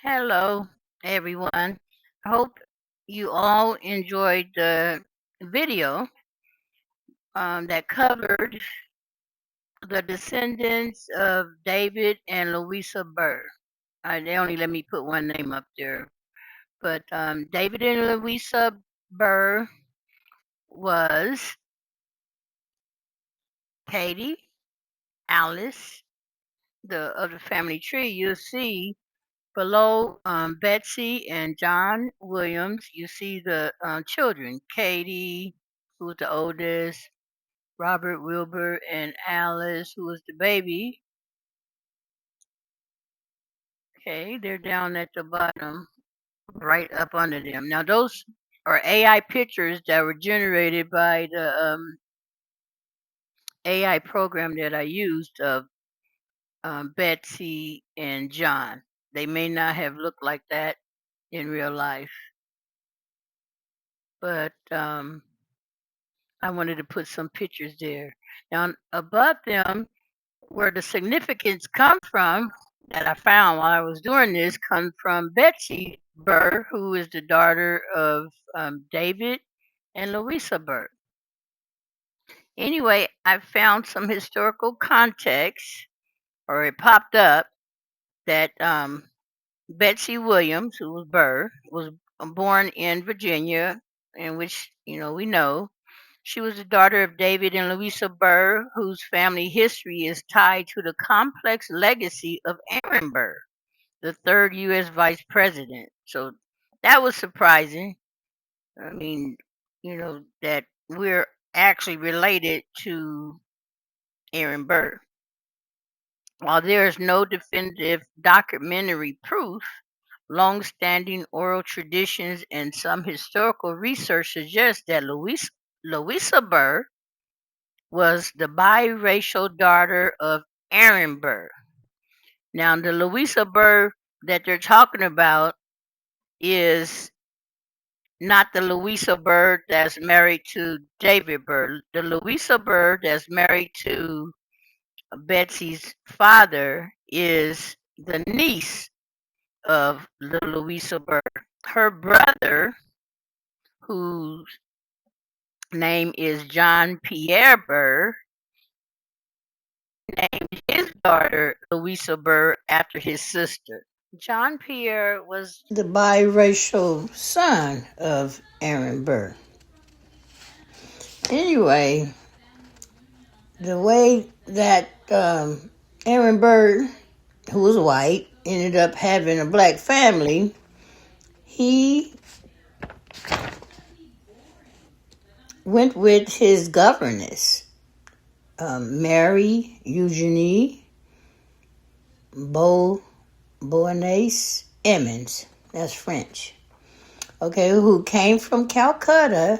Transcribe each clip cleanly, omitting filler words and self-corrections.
Hello, everyone. I hope you all enjoyed the video that covered the descendants of David and Louisa Burr. They only let me put one name up there, but David and Louisa Burr was Katie, Alice, the other family tree. You'll see below Betsy and John Williams, you see the children, Katie, who's the oldest, Robert Wilbur, and Alice, who was the baby. Okay, they're down at the bottom, right up under them. Now, those are AI pictures that were generated by the AI program that I used of Betsy and John. They may not have looked like that in real life, but I wanted to put some pictures there. Now, above them, where the significance comes from, that I found while I was doing this, comes from Betsy Burr, who is the daughter of David and Louisa Burr. Anyway, I found some historical context, or it popped up, that Betsy Williams, who was Burr, was born in Virginia, in which, we know. She was the daughter of David and Louisa Burr, whose family history is tied to the complex legacy of Aaron Burr, the third U.S. vice president. So that was surprising. I mean, that we're actually related to Aaron Burr. While there is no definitive documentary proof, long-standing oral traditions and some historical research suggest that Louisa Burr was the biracial daughter of Aaron Burr. Now, the Louisa Burr that they're talking about is not the Louisa Burr that's married to David Burr. The Louisa Burr that's married to Betsy's father is the niece of the Louisa Burr. Her brother, whose name is John Pierre Burr, named his daughter Louisa Burr after his sister. John Pierre was the biracial son of Aaron Burr. Anyway, the way that Aaron Burr, who was white, ended up having a black family, he went with his governess, Mary Eugenie Beauharnais Emmons. That's French. Okay, who came from Calcutta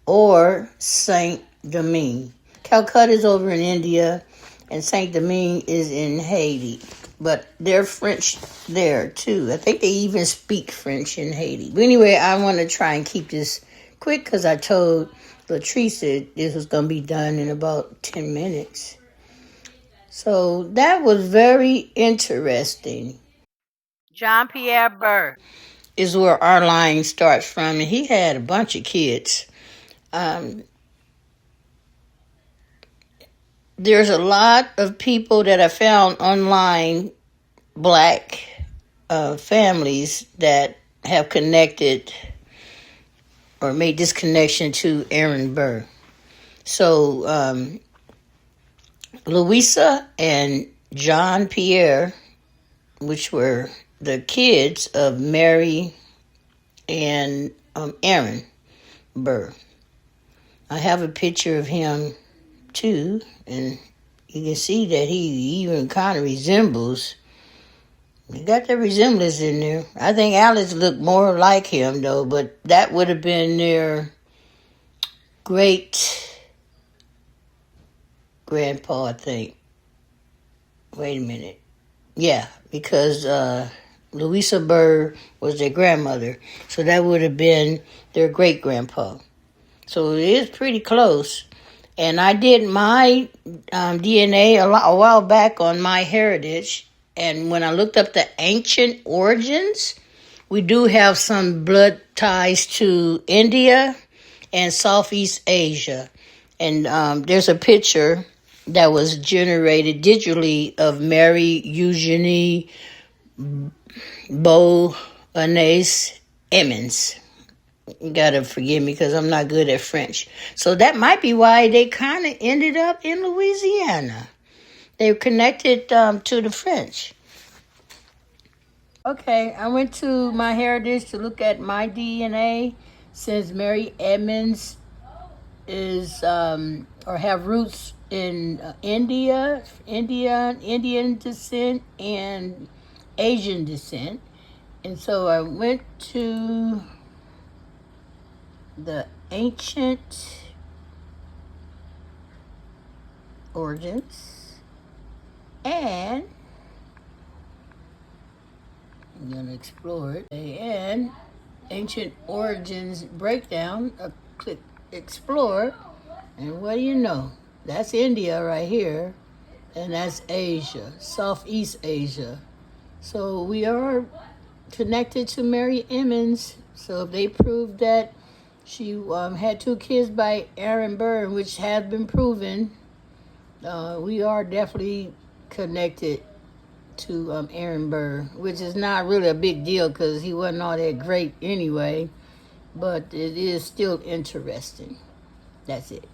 or Saint Domingue. Calcutta is over in India, and Saint Domingue is in Haiti. But they're French there too. I think they even speak French in Haiti. But anyway, I want to try and keep this quick because I told Latrice that this was going to be done in about 10 minutes. So that was very interesting. John Pierre Burr is where our line starts from, and he had a bunch of kids. There's a lot of people that I found online, black families that have connected or made this connection to Aaron Burr. So Louisa and John Pierre, which were the kids of Mary and Aaron Burr. I have a picture of him too, and you can see that he even kind of resembles. He got the resemblance in there. I think Alice looked more like him though, but that would have been their great grandpa, I think. Wait a minute. Yeah, because Louisa Burr was their grandmother, so that would have been their great grandpa. So it is pretty close. And I did my DNA a while back on MyHeritage, And when I looked up the ancient origins, we do have some blood ties to India and Southeast Asia. And there's a picture that was generated digitally of Mary Eugenie Beauharnais Emmons. You gotta forgive me because I'm not good at French. So that might be why they kind of ended up in Louisiana. They were connected to the French. Okay, I went to my heritage to look at my DNA since Mary Emmons is or have roots in Indian descent and Asian descent. And so I went to the ancient origins and I'm going to explore it. And ancient origins breakdown. I click explore. And what do you know? That's India right here. And that's Asia, Southeast Asia. So we are connected to Mary Emmons. So if they proved that she had 2 kids by Aaron Burr, which has been proven, we are definitely connected to Aaron Burr, which is not really a big deal because he wasn't all that great anyway, but it is still interesting. That's it.